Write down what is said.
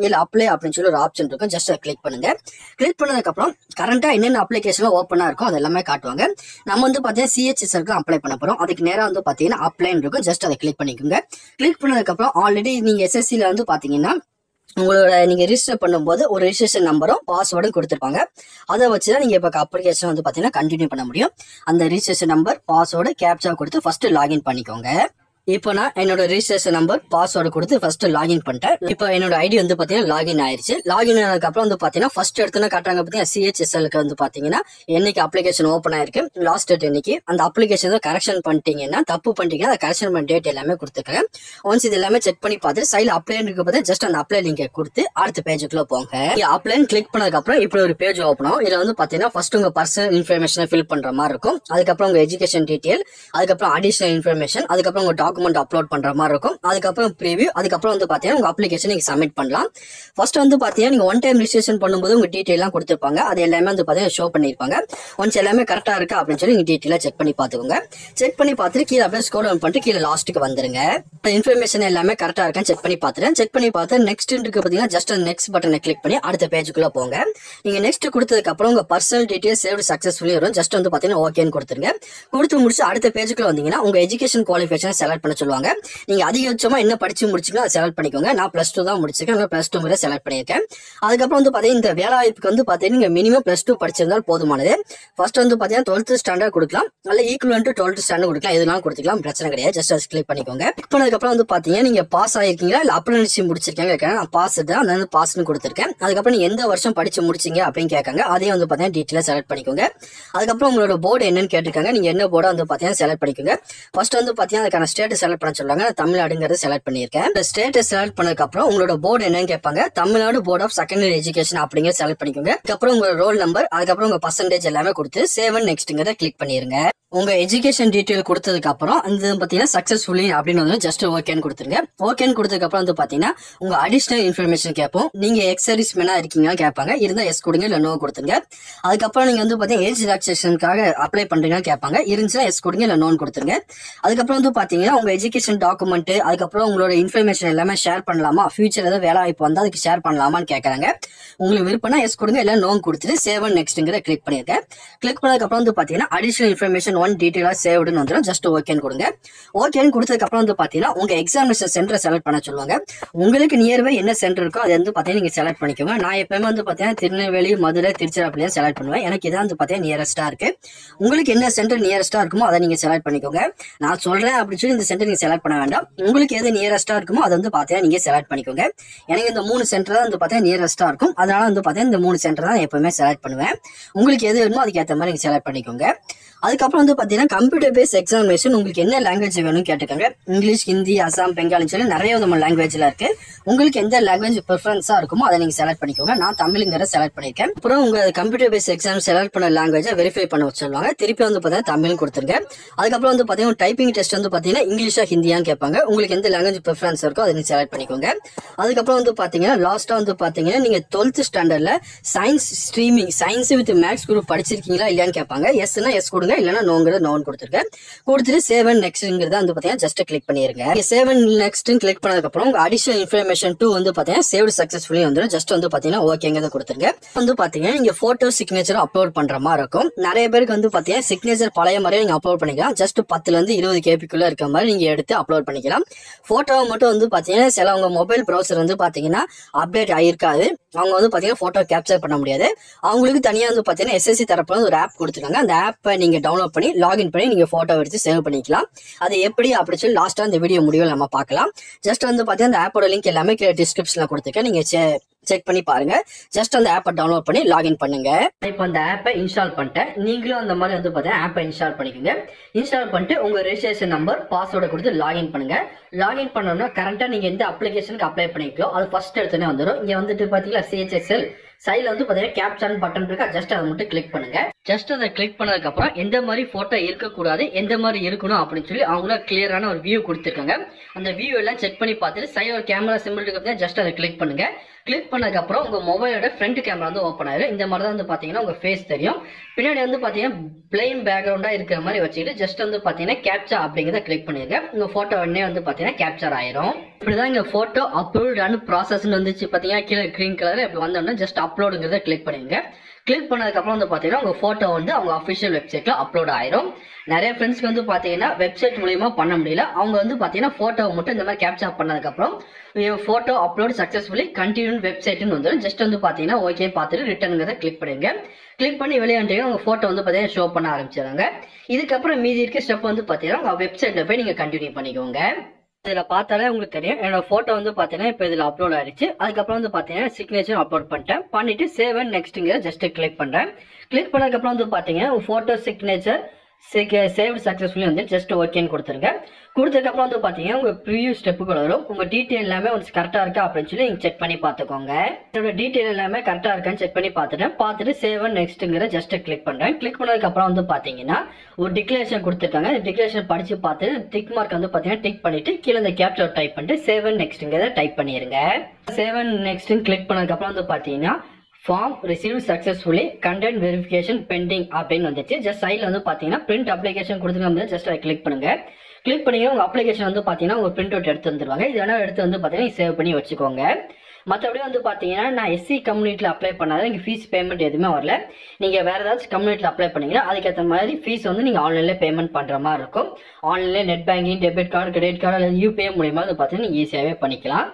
இல்ல அப்ளை அப்படின்னு சொல்லி ஒரு ஆப்ஷன் இருக்கும். ஜஸ்ட் அதை கிளிக் பண்ணுங்க. கிளிக் பண்ணதுக்கு அப்புறம் கரண்டா என்னென்ன அப்ளிகேஷன் ஓப்பனா இருக்கும் அது எல்லாமே காட்டுவாங்க. நம்ம வந்து பாத்தீங்கன்னா CHSL அப்ளை பண்ண போறோம். அதுக்கு நேரா வந்து பாத்தீங்கன்னா அப்ளைன்னு இருக்கும். ஜஸ்ட் அதை கிளிக் பண்ணிக்கோங்க. கிளிக் பண்ணதுக்கு அப்புறம் ஆல்ரெடி நீங்க SSCல வந்து பாத்தீங்கன்னா உங்களோட நீங்க ரிஜிஸ்டர் பண்ணும்போது ஒரு ரிஜிஸ்ட்ரேஷன் நம்பரும் பாஸ்வேர்டும் கொடுத்துருப்பாங்க. அதை வச்சுதான் நீங்க இப்ப அப்ளிகேஷன் வந்து பாத்தீங்கன்னா கண்டினியூ பண்ண முடியும். அந்த ரிஜிஸ்ட்ரேஷன் நம்பர் பாஸ்வேர்டு கேப்சா கொடுத்து ஃபர்ஸ்ட் லாகின் பண்ணிக்கோங்க. இப்போ நான் என்னோட ரிஜிஸ்ட்ரேஷன் நம்பர் பாஸ்வேர்டு கொடுத்து ஃபர்ஸ்ட் லாகின் பண்ணிட்டேன். இப்போ என்னோட ஐடி வந்து பாத்தீங்கன்னா லாகின் ஆயிருச்சு. லாகின் ஆனதுக்கு அப்புறம் வந்து பாத்தீங்கன்னா ஃபர்ஸ்ட் எடுத்து காட்டுறாங்க பாத்தீங்கன்னா CHSLக்கு வந்து பாத்தீங்கன்னா என்னைக்கு அப்ளிகேஷன் ஓப்பன் ஆயிருக்கு, லாஸ்ட் டேட் என்னைக்கு, அந்த அப்ளிகேஷன் கரெக்ஷன் பண்ணிட்டீங்கன்னா தப்பு பண்ணிட்டீங்கன்னா அந்த கரெக்ஷன் பண்ண டேட் எல்லாமே கொடுத்துருக்கேன். ஒன்ஸ் இது எல்லாமே செக் பண்ணி பார்த்து சைட்ல அப்ளை இருக்கு பார்த்தா ஜஸ்ட் அந்த அப்ளை லிங்கை கொடுத்து அடுத்த பேஜுக்குள்ள போங்க. அப்ளைன்னு கிளிக் பண்ணதுக்கு அப்புறம் இப்படி ஒரு பேஜ் ஓப்பன் ஆகும். இதுல வந்து பாத்தீங்கன்னா ஃபர்ஸ்ட் உங்க பர்சனல் இன்ஃபர்மேஷனை ஃபில் பண்ற மாதிரி இருக்கும். அதுக்கப்புறம் உங்க எஜுகேஷன் டீடைல், அதுக்கப்புறம் அடிஷனல் இன்ஃபர்மேஷன், அதுக்கப்புறம் உங்க டாக்குமெண்ட் அப்லோட் பண்ற மாதிரி இருக்கும். அதுக்கப்புறம் ப்ரீவியூ, அதுக்கப்புறம் வந்து பாத்தீங்கன்னா உங்க அப்ளிகேஷன் நீங்க சப்மிட் பண்ணலாம். ஃபர்ஸ்ட் வந்து பாத்தீங்கன்னா நீங்க ஒன் டைம் ரிஜிஸ்ட்ரேஷன் பண்ணும்போது உங்க டீடைல் எல்லாம் கொடுத்திருப்பாங்க. அது எல்லாமே வந்து பாத்தீங்கன்னா ஷோ பண்ணிருப்பாங்க. ஒன்ஸ் எல்லாமே கரெக்டா இருக்கா அப்படின்னு சொல்லி நீங்க டீடைலா செக் பண்ணி பாத்துக்கோங்க. செக் பண்ணி பார்த்துட்டு கீழே அப்படியே ஸ்க்ரோல் டவுன் பண்ணிட்டு கீழே லாஸ்ட்டுக்கு வந்துருங்க. இன்ஃபர்மேஷன் எல்லாமே கரெக்டா இருக்கான்னு செக் பண்ணி பார்த்துட்டேன். செக் பண்ணி பார்த்து நெக்ஸ்ட் இருக்கு பாத்தீங்கன்னா ஜஸ்ட் அந்த நெக்ஸ்ட் பட்டனை கிளிக் பண்ணி அடுத்த பேஜுக்குள்ள போங்க. நீங்க நெக்ஸ்ட் கொடுத்ததுக்கு அப்புறம் உங்க பர்சனல் டீடைல் சேவ்டு சக்சஸ்ஃபுல்லி வரும். ஜஸ்ட் வந்து பாத்தீங்கன்னா ஓகேன்னு கொடுத்துருங்க. கொடுத்து முடிச்சு அடுத்த பேஜுக்குள்ள வந்தீங்கன்னா உங்க எஜுகேஷன் குவாலிஃபிகேஷன் செலக்ட் பண்ண சொல்லுவாங்க. நீங்க அதிகபட்சமா என்ன படிச்சு முடிச்சீங்களோ அதை செலக்ட் பண்ணிக்கோங்க. நான் +2 தான் முடிச்சிருக்கேன். +2 முறை செலக்ட் பண்ணியிருக்கேன். அதுக்கப்புறம் வந்து பாத்தீங்கன்னா இந்த வேலை வாய்ப்புக்கு வந்து பாத்தீங்கன்னா நீங்க மினிமம் +2 படிச்சிருந்தால் போதுமானது. ஃபர்ஸ்ட் வந்து பாத்தீங்கன்னா 12th ஸ்டாண்டர்ட் கொடுக்கலாம், அல்ல ஈக்குவலன்ட் டு 12th ஸ்டாண்டர்ட் கொடுக்கலாம். எதுனாலும் கொடுத்துக்கலாம், பிரச்சனை கிடையாது. ஜஸ்ட் அதை கிளிக் பண்ணிக்கோங்க. கிளிக் பண்ணதுக்கு அப்புறம் வந்து பாத்தீங்கன்னா நீங்க பாஸ் ஆயிருக்கீங்களா இல்ல அப்ரெண்டிஸ்ஷிப் முடிச்சிருக்கீங்க. நான் பாஸ் தான், நான் பாஸ்னு கொடுத்துருக்கேன். அதுக்கப்புறம் நீங்க எந்த வருஷம் படிச்சு முடிச்சீங்க அப்படின்னு கேட்காங்க. அதையும் வந்து பாத்தீங்கன்னா டீடைலா செலக்ட் பண்ணிக்கோங்க. அதுக்கப்புறம் உங்களோட போர்டு என்னன்னு கேட்டிருக்காங்க. நீங்க என்ன போர்டோ வந்து பாத்தீங்கன்னா செலக்ட் பண்ணிக்கோங்க. ஃபர்ஸ்ட் வந்து பாத்தீங்கன்னா அதுக்கான ஸ்டேட் செலக்ட் பண்ண சொல்லுவாங்க. தமிழ்நாடுங்கிறத செலக்ட் பண்ணியிருக்கேன். இந்த ஸ்டேட்டை செலக்ட் பண்ணதுக்கு அப்புறம் உங்களோட போர்டு என்னன்னு கேட்பாங்க. Tamil Nadu board of secondary education அப்படிங்கிறத செலக்ட் பண்ணிக்கோங்க. அதுக்கப்புறம் உங்க ரோல் நம்பர், அதுக்கப்புறம் உங்க பர்சன்டேஜ் எல்லாமே கொடுத்து சேவ் அண்ட் நெக்ஸ்ட்ங்கிறத கிளிக் பண்ணிருங்க. உங்க எஜுகேஷன் டீடைல் கொடுத்ததுக்கு அப்புறம் இந்த பாத்தீங்கன்னா சக்சஸ்ஃபுல்லி அப்படின்னு வந்து ஜஸ்ட் ஓகேன்னு கொடுத்துருங்க. ஓகேன்னு கொடுத்ததுக்கு அப்புறம் வந்து பாத்தீங்கன்னா உங்க அடிஷனல் இன்ஃபர்மேஷன் கேட்போம். நீங்க எக்ஸ் சர்வீஸ் மேனா இருக்கீங்களா கேட்பாங்க. இருந்தா எஸ் கொடுங்க, இல்ல நோ கொடுத்துருங்க. அதுக்கப்புறம் நீங்க வந்து பாத்தீங்கன்னா ஏஜ் ரிலாக்சேஷனுக்காக அப்ளை பண்றீங்கன்னு கேட்பாங்க. இருந்துச்சுன்னா எஸ் கொடுங்க, இல்ல நோன்னு கொடுத்துருங்க. அதுக்கப்புறம் வந்து பாத்தீங்கன்னா உங்க எஜுகேஷன் டாக்குமெண்ட், அதுக்கப்புறம் உங்களோட இன்ஃபர்மேஷன் எல்லாமே ஷேர் பண்ணலாமா, ஃபியூச்சர் ஏதாவது வேலை வாய்ப்பு வந்தா அதுக்கு ஷேர் பண்ணலாமான்னு கேட்கறாங்க. உங்களுக்கு விருப்பம்னா எஸ் கொடுங்க, இல்ல நோ கொடுத்துட்டு சேவ் அண்ட் நெக்ஸ்ட்ங்கிற கிளிக் பண்ணிருக்கேன். கிளிக் பண்ணதுக்கு அப்புறம் வந்து பாத்தீங்கன்னா அடிஷனல் இன்ஃபர்மேஷன் டீடைலா சேவ்டுன்னு வந்துடும். ஜஸ்ட் ஓகேன்னு கொடுங்க. ஓகேன்னு கொடுத்ததுக்கு அப்புறம் வந்து பாத்தீங்கன்னா உங்க எக்ஸாமினேஷன் சென்டரை செலக்ட் பண்ண சொல்லுவாங்க. உங்களுக்கு நியர்பை என்ன சென்டர் இருக்கோ அதை வந்து பாத்தீங்கன்னா நீங்க செலக்ட் பண்ணிக்கோங்க. நான் எப்பவுமே வந்து பாத்தீங்கன்னா திருநெல்வேலி, மதுரை, திருச்சிராப்பள்ளி செலக்ட் பண்ணுவேன். எனக்கு இதான் வந்து பாத்தீங்கன்னா நியரஸ்டா இருக்கு. உங்களுக்கு என்ன சென்டர் நியரஸ்டா இருக்குமோ அதை நீங்க செலக்ட் பண்ணிக்கோங்க. நான் சொல்றேன் அப்படின்னு சொல்லி இந்த சென்டர் நீங்க செலக்ட் பண்ண வேண்டாம். உங்களுக்கு எது நியரஸ்டா இருக்குமோ அதை வந்து பாத்தீங்கன்னா நீங்க செலக்ட் பண்ணிக்கோங்க. எனக்கு இந்த 3 சென்டர் தான் வந்து பாத்தீங்கன்னா நியரஸ்டா இருக்கும். அதனால வந்து பாத்தீங்கன்னா இந்த 3 சென்டர் தான் எப்பவுமே செலக்ட் பண்ணுவேன். உங்களுக்கு எது வேணுமோ அதுக்கு ஏற்ற மாதிரி நீங்க செலக்ட் பண்ணிக்கோங்க. அதுக்கப்புறம் வந்து பாத்தீங்கன்னா கம்ப்யூட்டர் பேஸ் எக்ஸாமினேஷன் உங்களுக்கு என்ன லாங்குவேஜ் வேணும்னு கேட்டுக்காங்க. இங்கிலீஷ், ஹிந்தி, அசாம், பெங்காலின்னு சொல்லி நிறைய விதமான லாங்குவேஜ்ல இருக்கு. உங்களுக்கு எந்த லாங்குவேஜ் ப்ரிஃபரன்ஸா இருக்குமோ அதை நீங்க செலக்ட் பண்ணிக்கோங்க. நான் தமிழ்ங்கிற செலக்ட் பண்ணிருக்கேன். அப்புறம் உங்க கம்ப்யூட்டர் பேஸ் எக்ஸாம் செலக்ட் பண்ண லாங்குவேஜை வெரிஃபை பண்ண வச்சிருவாங்க. திருப்பி வந்து பாத்தீங்கன்னா தமிழ் கொடுத்துருங்க. அதுக்கப்புறம் வந்து பாத்தீங்கன்னா டைப்பிங் டெஸ்ட் வந்து பாத்தீங்கன்னா இங்கிலீஷா ஹிந்தியான்னு கேட்பாங்க. உங்களுக்கு எந்த லாங்குவேஜ் ப்ரிஃபரன்ஸ் இருக்கோ அதை நீங்க செலக்ட் பண்ணிக்கோங்க. அதுக்கப்புறம் வந்து பாத்தீங்கன்னா லாஸ்டா வந்து பாத்தீங்கன்னா நீங்க 12th ஸ்டாண்டர்ட்ல science streaming, science with maths group படிச்சிருக்கீங்களா இல்லையான்னு கேட்பாங்க. எஸ்னா எஸ் கொடுங்க, இல்லைன்னா நோங்கிறத நோன் கொடுத்துருக்கேன். கொடுத்துட்டு சேவ் அண்ட் நெக்ஸ்ட்ங்கிறத வந்து பாத்தீங்கன்னா ஜஸ்ட் கிளிக் பண்ணிருங்க. சேவ் அண்ட் நெக்ஸ்ட் கிளிக் பண்ணதுக்கு அப்புறம் உங்க அடிஷனல் இன்ஃபர்மேஷன் 2 வந்து பாத்தீங்கன்னா சேவ்டு சக்சஸ்ஃபுல்லி வந்துடும். ஜஸ்ட் வந்து பாத்தீங்கன்னா ஓகேங்கிறத கொடுத்துருங்க. வந்து பாத்தீங்கன்னா நீங்க போட்டோ சிக்னேச்சர் அப்லோட் பண்ற மாதிரி இருக்கும். நிறைய பேருக்கு வந்து பாத்தீங்கன்னா சிக்னேச்சர் பழைய மாதிரியே நீங்க அப்லோட் பண்ணிக்கலாம். ஜஸ்ட் 10ல இருந்து 20 KB இருக்க மாதிரி நீங்க எடுத்து அப்லோட் பண்ணிக்கலாம். போட்டோவை மட்டும் வந்து பாத்தீங்கன்னா சில உங்க மொபைல் ப்ரௌசர் வந்து பாத்தீங்கன்னா அப்டேட் ஆயிருக்காது. அவங்க வந்து பாத்தீங்கன்னா போட்டோ கேப்சர் பண்ண முடியாது. அவங்களுக்கு தனியா வந்து பாத்தீங்கன்னா SSC தரப்புல ஒரு ஆப் கொடுத்துருக்காங்க. அந்த ஆப்பை நீங்க டவுன்லோட் பண்ணி லாகின் பண்ணி நீங்க போட்டோ எடுத்து சேவ் பண்ணிக்கலாம். அது எப்படி அப்படி சொல்லி லாஸ்டா இந்த வீடியோ முடிவில் நம்ம பார்க்கலாம். ஜஸ்ட் வந்து பாத்தீங்கன்னா அந்த ஆப்போட லிங்க் எல்லாமே டிஸ்கிரிப்ஷன்ல கொடுத்துருக்கேன். நீங்க செக் பண்ணி பாருங்க. ஜஸ்ட் அந்த ஆப்பை டவுன்லோட் பண்ணி லாகின் பண்ணுங்க. இப்போ அந்த ஆப்பை இன்ஸ்டால் பண்ணிட்டேன். நீங்களும் அந்த மாதிரி வந்து பாத்தீங்கன்னா ஆப்பை இன்ஸ்டால் பண்ணிக்கோங்க. இன்ஸ்டால் பண்ணிட்டு உங்க ரெஜிஸ்ட்ரேஷன் நம்பர், பாஸ்வேர்டை கொடுத்து லாகின் பண்ணுங்க. லாகின் பண்ணோம்னா கரெக்டா நீங்க எந்த அப்ளிகேஷனுக்கு அப்ளை பண்ணிக்கோ அது ஃபர்ஸ்ட் எடுத்துனே வந்துடும். இங்க வந்துட்டு பாத்தீங்கன்னா CHSL சைட்ல வந்து பாத்தீங்கன்னா கேப்சன் பட்டன் இருக்கு. ஜஸ்ட் அதை மட்டும் கிளிக் பண்ணுங்க. ஜஸ்ட் அதை கிளிக் பண்ணதுக்கு அப்புறம் எந்த மாதிரி போட்டோ இருக்கக்கூடாது, எந்த மாதிரி இருக்கணும் அப்படின்னு சொல்லி அவங்கள கிளியரான ஒரு வியூ கொடுத்துருக்காங்க. அந்த வியூ எல்லாம் செக் பண்ணி பார்த்துட்டு சைடு ஒரு கேமரா சிம்பிள் இருக்கு, ஜஸ்ட் அதை கிளிக் பண்ணுங்க. கிளிக் பண்ணதுக்கு அப்புறம் உங்க மொபைலோட ஃப்ரண்ட் கேமரா வந்து ஓப்பன் ஆயிரும். இந்த மாதிரி தான் வந்து பாத்தீங்கன்னா உங்க ஃபேஸ் தெரியும். பின்னாடி வந்து பாத்தீங்கன்னா பிளைன் பேக்ரவுண்டா இருக்கிற மாதிரி வச்சுக்கிட்டு ஜஸ்ட் வந்து பாத்தீங்கன்னா கேப்சர் அப்படிங்கிறத கிளிக் பண்ணிருங்க. உங்க போட்டோ உடனே வந்து பாத்தீங்கன்னா கேப்சர் ஆயிரும். இப்படிதான் இங்க போட்டோ அப்லோட் அண்ட் ப்ராசஸ் வந்துச்சு பாத்தீங்கன்னா கீழே கிரீன் கலர் இப்படி வந்தோம்னா ஜஸ்ட் அப்லோடுங்கிறத கிளிக் பண்ணிருங்க. கிளிக் பண்ணதுக்கு அப்புறம் வந்து பாத்தீங்கன்னா உங்க போட்டோ வந்து அவங்க அபிஷியல் வெப்சைட்ல அப்லோட் ஆயிரும். நிறைய ஃப்ரெண்ட்ஸ்க்கு வந்து பாத்தீங்கன்னா வெப்சைட் மூலியமா பண்ண முடியல. அவங்க வந்து பாத்தீங்கன்னா போட்டோ மட்டும் இந்த மாதிரி கேப்சர் பண்ணதுக்கு அப்புறம் போட்டோ அப்லோட் சக்சஸ்ஃபுல்லி கண்டினியூ வெப்சைட்னு வந்துடும். ஜஸ்ட் வந்து பாத்தீங்கன்னா ஓகே பார்த்துட்டு ரிட்டர்னுங்கிறத கிளிக் பண்ணுங்க. கிளிக் பண்ணி வெளியே வந்துட்டீங்கன்னா உங்க போட்டோ வந்து பாத்தீங்கன்னா ஷோ பண்ண ஆரம்பிச்சிடுறாங்க. இதுக்கப்புறம் மீதி இருக்க ஸ்டெப் வந்து பாத்தீங்கன்னா உங்க வெப்சைட்ல போய் நீங்க கண்டினியூ பண்ணிக்கோங்க. இதுல பார்த்தாலே உங்களுக்கு தெரியும் என்னோட போட்டோ வந்து பாத்தீங்கன்னா இப்ப இதுல அப்லோட் ஆயிடுச்சு. அதுக்கப்புறம் வந்து பாத்தீங்கன்னா சிக்னேச்சர் அப்லோட் பண்ணிட்டு சேவ் அண்ட் நெக்ஸ்ட்ங்கிற ஜஸ்ட் கிளிக் பண்றேன். கிளிக் பண்ணதுக்கு அப்புறம் வந்து பாத்தீங்கன்னா போட்டோ சிக்னேச்சர் சேவ்டு சக்சஸ்ஃபுல்லி வந்து ஜஸ்ட் ஓகேன்னு கொடுத்துருங்க. கொடுத்ததுக்கு அப்புறம் வந்து பாத்தீங்கன்னா உங்க ப்ரீவியூ ஸ்டெப்புகள் வரும். உங்க டீடைல் எல்லாமே உங்களுக்கு கரெக்டா இருக்கா அப்படின்னு சொல்லி நீங்க செக் பண்ணி பாத்துக்கோங்க. என்னோட டீடைல் எல்லாமே கரெக்டா இருக்கான்னு செக் பண்ணி பார்த்துட்டு சேவ் அண்ட் நெக்ஸ்ட்ங்கிற ஜஸ்ட் கிளிக் பண்றேன். கிளிக் பண்ணதுக்கு அப்புறம் வந்து பாத்தீங்கன்னா ஒரு டிக்ளரேஷன் கொடுத்துருக்காங்க. இந்த டிக்ளரேஷன் படிச்சு பார்த்து டிக் மார்க் வந்து பாத்தீங்கன்னா டிக் பண்ணிட்டு கீழே இந்த கேப்சர் டைப் பண்ணிட்டு சேவ் அண்ட் நெக்ஸ்ட்ங்கிறத டைப் பண்ணிருங்க. சேவ் அண்ட் நெக்ஸ்ட் கிளிக் பண்ணதுக்கு அப்புறம் வந்து பாத்தீங்கன்னா form receive successfully content verification pending அப்படின்னு வந்துச்சு. ஜஸ்ட் சைட்ல வந்து பாத்தீங்கன்னா பிரிண்ட் அப்ளிகேஷன் கொடுத்துருக்காங்க. ஜஸ்ட் அதை கிளிக் பண்ணுங்க. கிளிக் பண்ணி உங்க அப்ளிகேஷன் வந்து பாத்தீங்கன்னா உங்க பிரிண்ட் அவுட் எடுத்து வந்துருவாங்க. இது வேணா எடுத்து வந்து பாத்தீங்கன்னா சேவ் பண்ணி வச்சுக்கோங்க. மற்றபடி வந்து பாத்தீங்கன்னா நான் எஸ்சி கம்யூனிட்டியில் அப்ளை பண்ணாத இங்கே ஃபீஸ் பேமெண்ட் எதுவுமே வரல. நீங்க வேற ஏதாச்சும் கம்யூனிட்டியில் அப்ளை பண்ணீங்கன்னா அதுக்கேற்ற மாதிரி ஃபீஸ் வந்து நீங்க ஆன்லைன்ல பேமெண்ட் பண்ற மாதிரி இருக்கும். ஆன்லைன்ல net banking, debit card, credit card அல்லது யூபிஐ மூலியமா வந்து பாத்தீங்கன்னா நீங்க ஈஸியாவே பண்ணிக்கலாம்.